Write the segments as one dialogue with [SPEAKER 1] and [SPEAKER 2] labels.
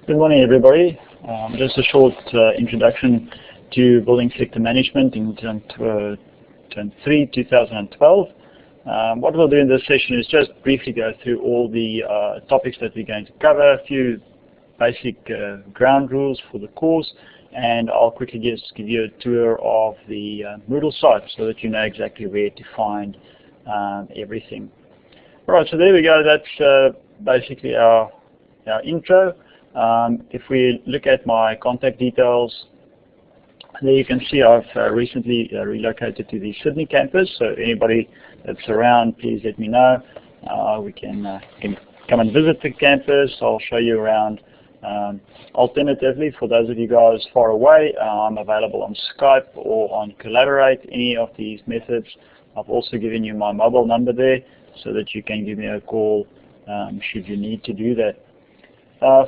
[SPEAKER 1] Good morning, everybody. Just a short introduction to building sector management in term 3, 2012. What we'll do in this session is just briefly go through all the topics that we're going to cover, a few basic ground rules for the course, and I'll quickly just give you a tour of the Moodle site so that you know exactly where to find everything. Alright, so there we go. That's basically our intro. If we look at my contact details, there you can see I've recently relocated to the Sydney campus, so anybody that's around, please let me know. We can come and visit the campus. I'll show you around. Alternatively, for those of you guys far away, I'm available on Skype or on Collaborate, any of these methods. I've also given you my mobile number there so that you can give me a call should you need to do that.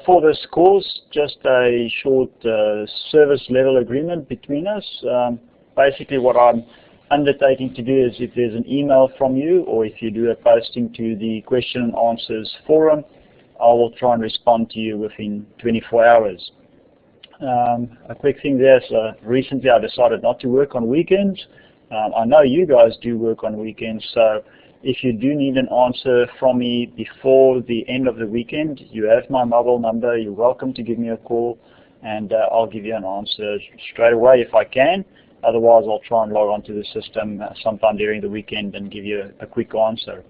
[SPEAKER 1] For this course, just a short service level agreement between us. Basically what I'm undertaking to do is if there's an email from you or if you do a posting to the question and answers forum, I will try and respond to you within 24 hours. A quick thing there, so recently I decided not to work on weekends. I know you guys do work on weekends, so if you do need an answer from me before the end of the weekend, you have my mobile number. You're welcome to give me a call, and I'll give you an answer straight away if I can. Otherwise, I'll try and log onto the system sometime during the weekend and give you a quick answer.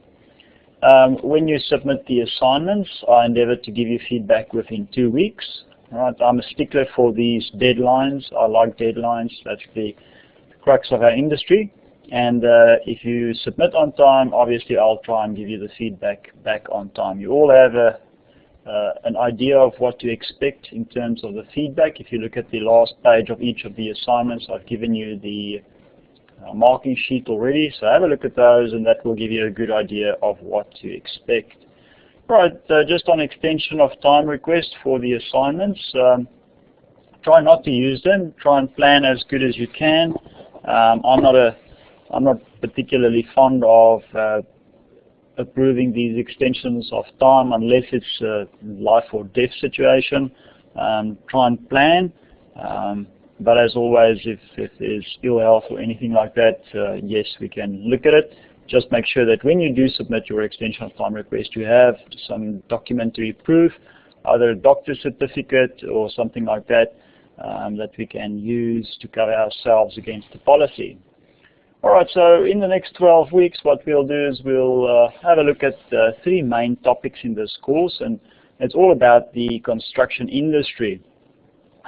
[SPEAKER 1] When you submit the assignments, I endeavor to give you feedback within 2 weeks. Right? I'm a stickler for these deadlines. I like deadlines. That's the crux of our industry. And if you submit on time, obviously I'll try and give you the feedback back on time. You all have an idea of what to expect in terms of the feedback. If you look at the last page of each of the assignments, I've given you the marking sheet already. So have a look at those, and that will give you a good idea of what to expect. Right, just on extension of time request for the assignments, try not to use them. Try and plan as good as you can. I'm not particularly fond of approving these extensions of time unless it's a life or death situation. Try and plan, but as always, if there's ill health or anything like that, yes, we can look at it. Just make sure that when you do submit your extension of time request, you have some documentary proof, either a doctor's certificate or something like that, that we can use to cover ourselves against the policy. Alright, so in the next 12 weeks what we'll do is we'll have a look at 3 main topics in this course, and it's all about the construction industry.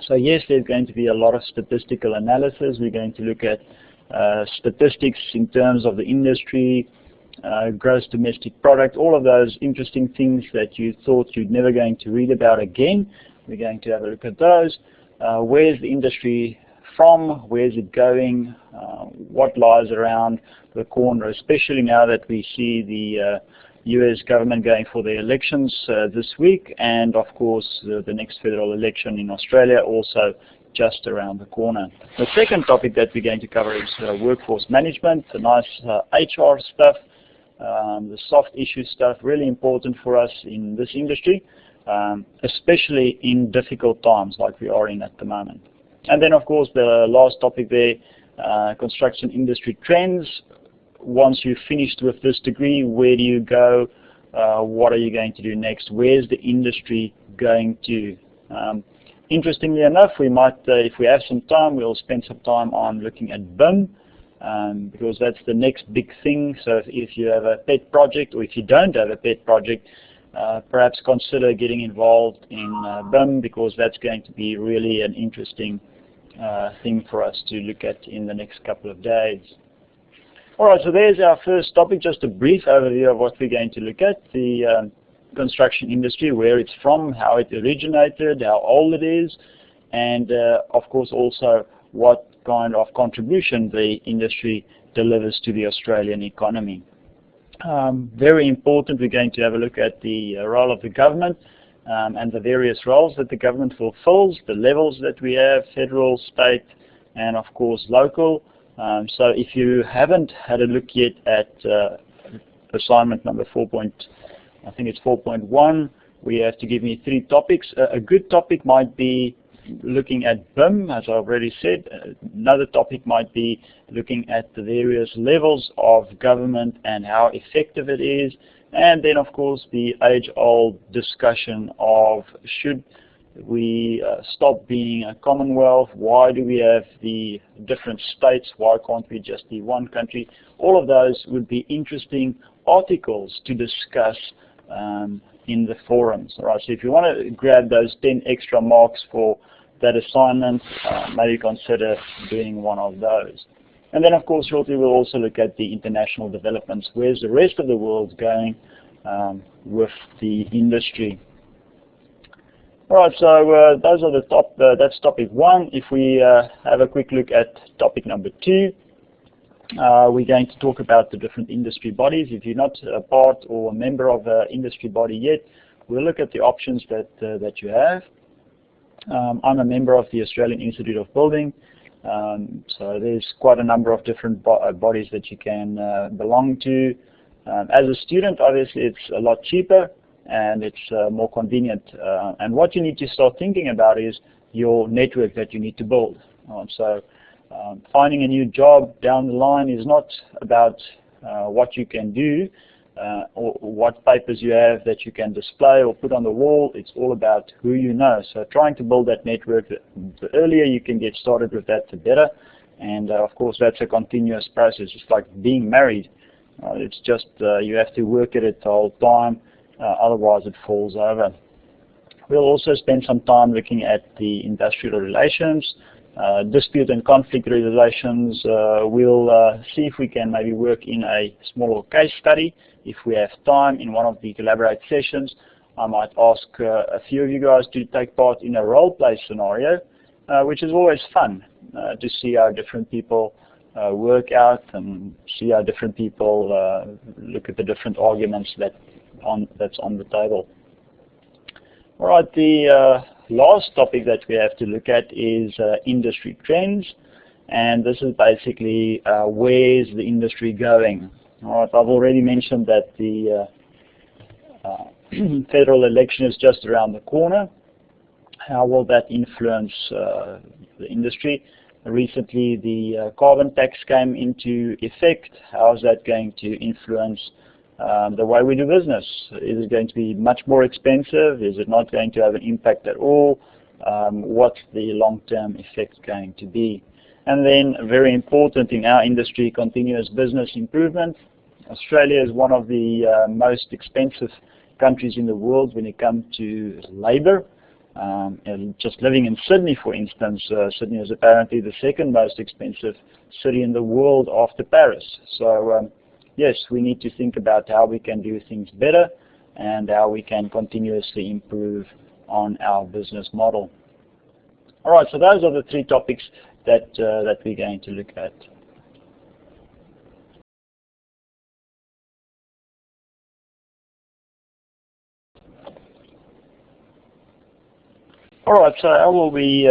[SPEAKER 1] So yes, there's going to be a lot of statistical analysis. We're going to look at statistics in terms of the industry, gross domestic product, all of those interesting things that you thought you'd never going to read about again. We're going to have a look at those. Where's the industry from, where's it going, what lies around the corner, especially now that we see the US government going for the elections this week, and of course the next federal election in Australia also just around the corner. The second topic that we're going to cover is workforce management, the nice HR stuff, the soft issue stuff, really important for us in this industry, especially in difficult times like we are in at the moment. And then, of course, the last topic there, construction industry trends. Once you've finished with this degree, where do you go? What are you going to do next? Where's the industry going to? Interestingly enough, we might, if we have some time, we'll spend some time on looking at BIM, because that's the next big thing. So if you have a pet project, or if you don't have a pet project, perhaps consider getting involved in BIM, because that's going to be really an interesting thing for us to look at in the next couple of days. Alright, so there's our first topic, just a brief overview of what we're going to look at, the construction industry, where it's from, how it originated, how old it is, and of course also what kind of contribution the industry delivers to the Australian economy. Very important, we're going to have a look at the role of the government and the various roles that the government fulfills, the levels that we have, federal, state, and of course local. So if you haven't had a look yet at assignment number 4.1, we have to give me 3 topics. A good topic might be looking at BIM, as I already said. Another topic might be looking at the various levels of government and how effective it is. And then, of course, the age-old discussion of should we stop being a commonwealth? Why do we have the different states? Why can't we just be one country? All of those would be interesting articles to discuss in the forums. All right, so if you want to grab those 10 extra marks for that assignment, maybe consider doing one of those. And then, of course, shortly we'll also look at the international developments. Where's the rest of the world going with the industry? All right, so those are the top. That's topic 1. If we have a quick look at topic number 2, we're going to talk about the different industry bodies. If you're not a part or a member of an industry body yet, we'll look at the options that you have. I'm a member of the Australian Institute of Building, so there's quite a number of different bodies that you can belong to. As a student, obviously, it's a lot cheaper and it's more convenient. And what you need to start thinking about is your network that you need to build. So finding a new job down the line is not about what you can do or what papers you have that you can display or put on the wall. It's all about who you know. So trying to build that network, the earlier you can get started with that, the better. And of course, that's a continuous process. It's like being married. It's just you have to work at it the whole time, otherwise it falls over. We'll also spend some time looking at the industrial relations, dispute and conflict resolutions. We'll see if we can maybe work in a smaller case study. If we have time in one of the collaborate sessions, I might ask a few of you guys to take part in a role play scenario, which is always fun to see how different people work out and see how different people look at the different arguments that's on the table. All right, the last topic that we have to look at is industry trends, and this is basically where's the industry going. All right, I've already mentioned that the federal election is just around the corner. How will that influence the industry? Recently, the carbon tax came into effect. How is that going to influence the way we do business? Is it going to be much more expensive? Is it not going to have an impact at all? What's the long-term effect going to be? And then, very important in our industry, continuous business improvement. Australia is one of the most expensive countries in the world when it comes to labor. And just living in Sydney, for instance, Sydney is apparently the second most expensive city in the world after Paris. So yes, we need to think about how we can do things better and how we can continuously improve on our business model. All right, so those are the 3 topics that we're going to look at. All right, so how will we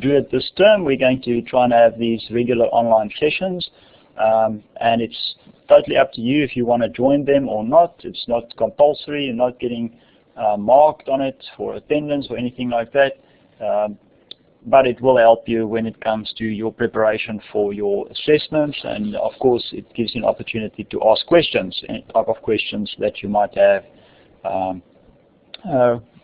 [SPEAKER 1] do it this term? We're going to try and have these regular online sessions, and it's totally up to you if you want to join them or not. It's not compulsory. You're not getting marked on it for attendance or anything like that, but it will help you when it comes to your preparation for your assessments, and of course it gives you an opportunity to ask questions, any type of questions that you might have.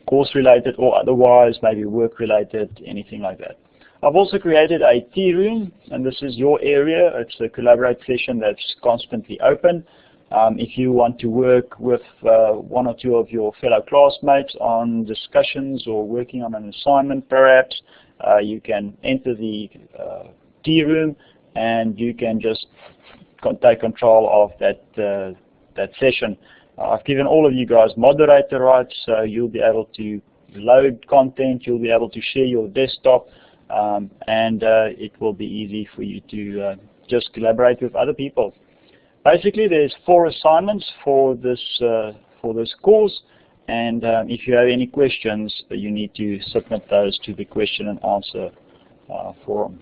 [SPEAKER 1] Course related or otherwise, maybe work related, anything like that. I've also created a tea room, and this is your area. It's a collaborate session that's constantly open. If you want to work with 1 or 2 of your fellow classmates on discussions or working on an assignment perhaps, you can enter the tea room and you can just take control of that session. I've given all of you guys moderator rights, so you'll be able to load content, you'll be able to share your desktop, and it will be easy for you to just collaborate with other people. Basically, there's 4 assignments for this course, and if you have any questions, you need to submit those to the question and answer forum.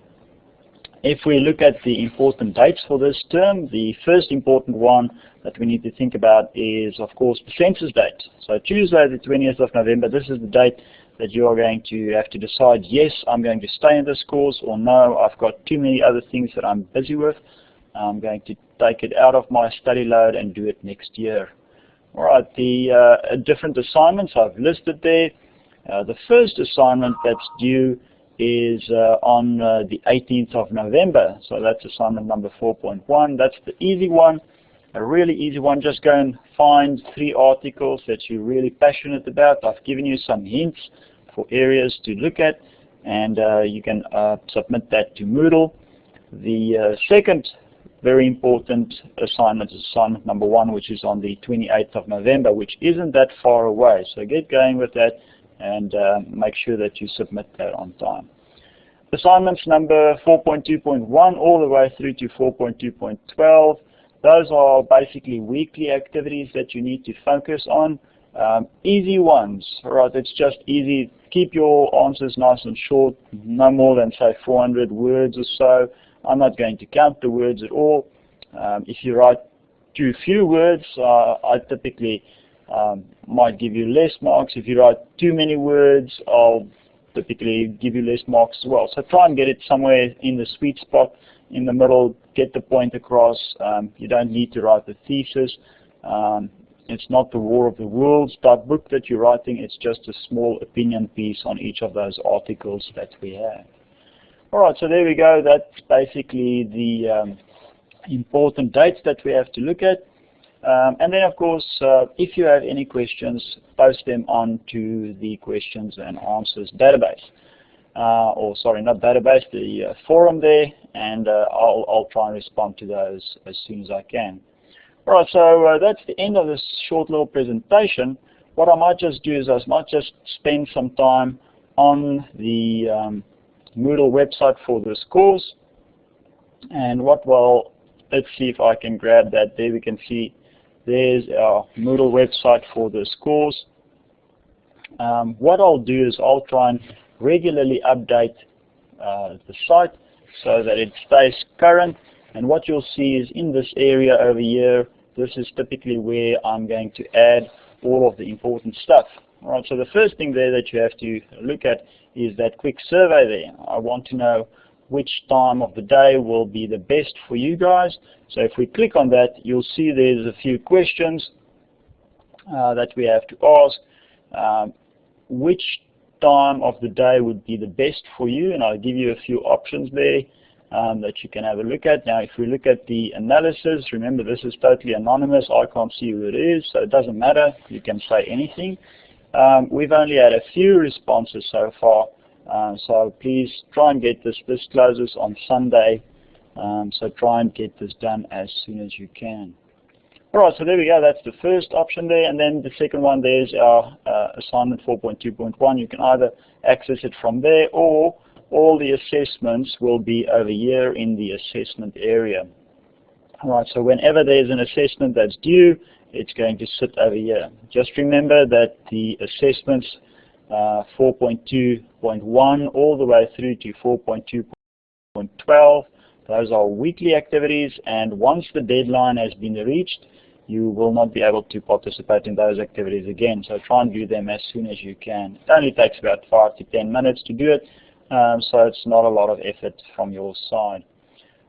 [SPEAKER 1] If we look at the important dates for this term, the first important one that we need to think about is, of course, the census date. So Tuesday, the 20th of November, this is the date that you are going to have to decide, yes, I'm going to stay in this course, or no, I've got too many other things that I'm busy with. I'm going to take it out of my study load and do it next year. All right, the different assignments I've listed there. The first assignment that's due is on the 18th of November. So that's assignment number 4.1. That's the easy one, a really easy one. Just go and find 3 articles that you're really passionate about. I've given you some hints for areas to look at, and you can submit that to Moodle. The second very important assignment is assignment number 1, which is on the 28th of November, which isn't that far away. So get going with that and make sure that you submit that on time. Assignments number 4.2.1 all the way through to 4.2.12, those are basically weekly activities that you need to focus on. Easy ones, right? It's just easy. Keep your answers nice and short, no more than say 400 words or so. I'm not going to count the words at all. If you write too few words, I typically might give you less marks. If you write too many words, I'll typically give you less marks as well. So try and get it somewhere in the sweet spot, in the middle, get the point across. You don't need to write a thesis. It's not the War of the Worlds type book that you're writing. It's just a small opinion piece on each of those articles that we have. All right, so there we go. That's basically the important dates that we have to look at. And then, of course, if you have any questions, post them onto the questions and answers database. Or sorry, not database, the forum there, and I'll try and respond to those as soon as I can. All right, so that's the end of this short little presentation. What I might just do is I might just spend some time on the Moodle website for this course. And let's see if I can grab that. There we can see there's our Moodle website for this course. What I'll do is I'll try and regularly update the site so that it stays current. And what you'll see is in this area over here, this is typically where I'm going to add all of the important stuff. All right, so the first thing there that you have to look at is that quick survey there. I want to know which time of the day will be the best for you guys. So if we click on that, you'll see there's a few questions that we have to ask. Which time of the day would be the best for you? And I'll give you a few options there that you can have a look at. Now, if we look at the analysis, remember this is totally anonymous. I can't see who it is, so it doesn't matter. You can say anything. We've only had a few responses so far. So please try and get this closes on Sunday, so try and get this done as soon as you can. Alright, so there we go, that's the first option there, and then the second one, there's our assignment 4.2.1. You can either access it from there, or all the assessments will be over here in the assessment area. Alright, so whenever there's an assessment that's due, it's going to sit over here. Just remember that the assessments 4.2.1 all the way through to 4.2.12, those are weekly activities, and once the deadline has been reached, you will not be able to participate in those activities again. So try and do them as soon as you can. It only takes about 5 to 10 minutes to do it, so it's not a lot of effort from your side.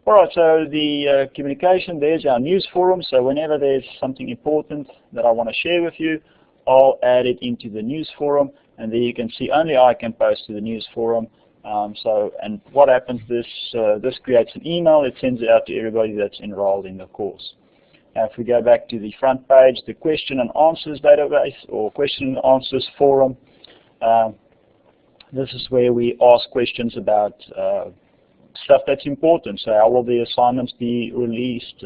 [SPEAKER 1] Alright, so the communication, there's our news forum. So whenever there's something important that I want to share with you, I'll add it into the news forum, and there you can see only I can post to the news forum. And what happens, this creates an email, it sends it out to everybody that's enrolled in the course. Now if we go back to the front page, the question and answers database, or question and answers forum, this is where we ask questions about stuff that's important. So how will the assignments be released?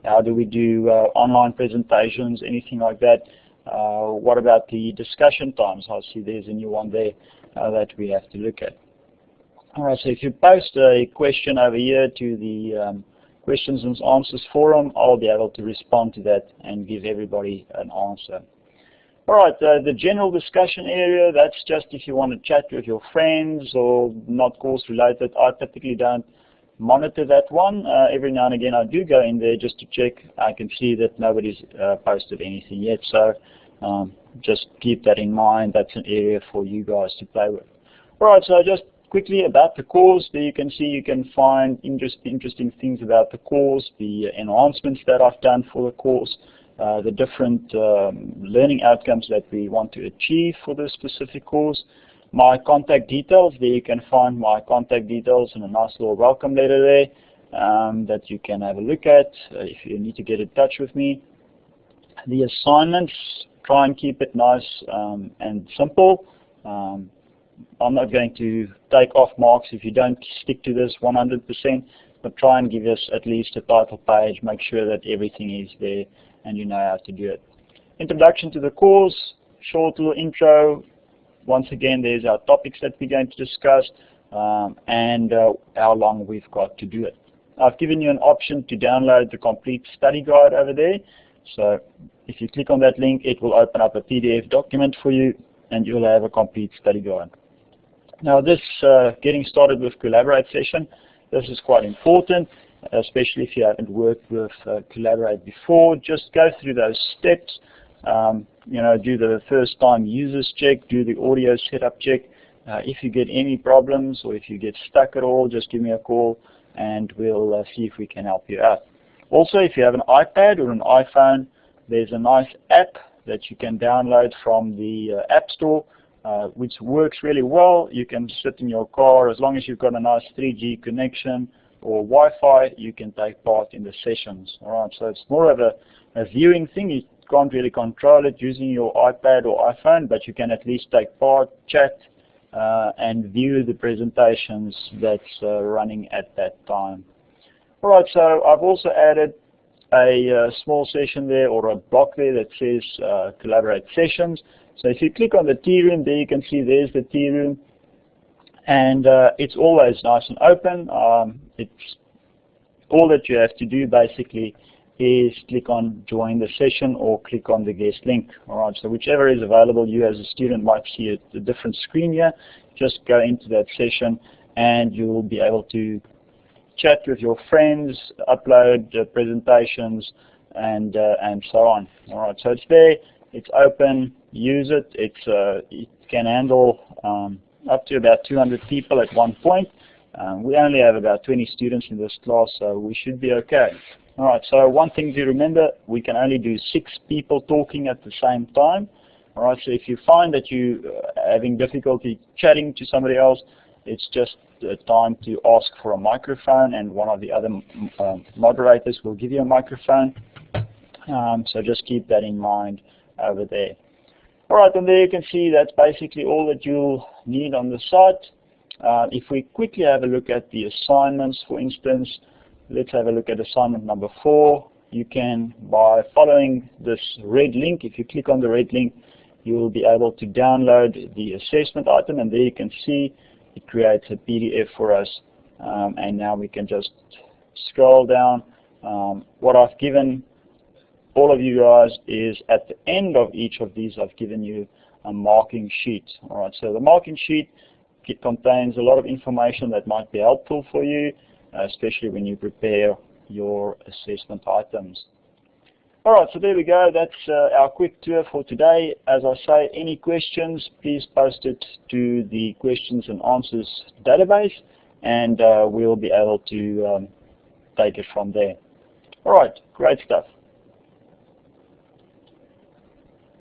[SPEAKER 1] How do we do online presentations, anything like that? What about the discussion times? I see there's a new one there that we have to look at. Alright, so if you post a question over here to the questions and answers forum, I'll be able to respond to that and give everybody an answer. Alright, the general discussion area, that's just if you want to chat with your friends or not course related. I typically don't monitor that one. Every now and again I do go in there just to check. I can see that nobody's posted anything yet, so just keep that in mind. That's an area for you guys to play with. Alright, so just quickly about the course. There you can see you can find interesting things about the course, the enhancements that I've done for the course, the different learning outcomes that we want to achieve for this specific course. My contact details, there you can find my contact details in a nice little welcome letter there that you can have a look at if you need to get in touch with me. The assignments, try and keep it nice and simple. I'm not going to take off marks if you don't stick to this 100%, but try and give us at least a title page, make sure that everything is there and you know how to do it. Introduction to the course, short little intro. Once again, there's our topics that we're going to discuss and how long we've got to do it. I've given you an option to download the complete study guide over there. So if you click on that link, it will open up a PDF document for you and you'll have a complete study guide. Now this getting started with Collaborate session, this is quite important, especially if you haven't worked with Collaborate before. Just go through those steps. You know, do the first time users check, do the audio setup check. If you get any problems or if you get stuck at all, just give me a call and we'll see if we can help you out. Also, if you have an iPad or an iPhone, there's a nice app that you can download from the App Store, which works really well. You can sit in your car, as long as you've got a nice 3G connection or Wi-Fi, you can take part in the sessions. Alright, so it's more of a viewing thing. You can't really control it using your iPad or iPhone, but you can at least take part, chat, and view the presentations that's running at that time. Alright, so I've also added a small session there, or a block there that says Collaborate Sessions. So if you click on the tea room, there you can see there's the tea room, and it's always nice and open. It's all that you have to do basically is click on join the session or click on the guest link. Alright, so whichever is available, you as a student might see a different screen here. Just go into that session and you will be able to chat with your friends, upload presentations, and so on. Alright, so it's there, it's open, use it. It can handle up to about 200 people at one point. We only have about 20 students in this class, so we should be okay. Alright, so one thing to remember, we can only do 6 people talking at the same time. Alright, so if you find that you're having difficulty chatting to somebody else, it's just time to ask for a microphone, and one of the other moderators will give you a microphone. So just keep that in mind over there. Alright, and there you can see that's basically all that you'll need on the site. If we quickly have a look at the assignments, for instance, let's have a look at assignment number 4. You can, by following this red link, if you click on the red link, you will be able to download the assessment item, and there you can see it creates a PDF for us. And now we can just scroll down. What I've given all of you guys is at the end of each of these, I've given you a marking sheet. Alright, so the marking sheet, it contains a lot of information that might be helpful for you, especially when you prepare your assessment items. Alright, so there we go. That's our quick tour for today. As I say, any questions, please post it to the questions and answers database, and we'll be able to take it from there. Alright, great stuff.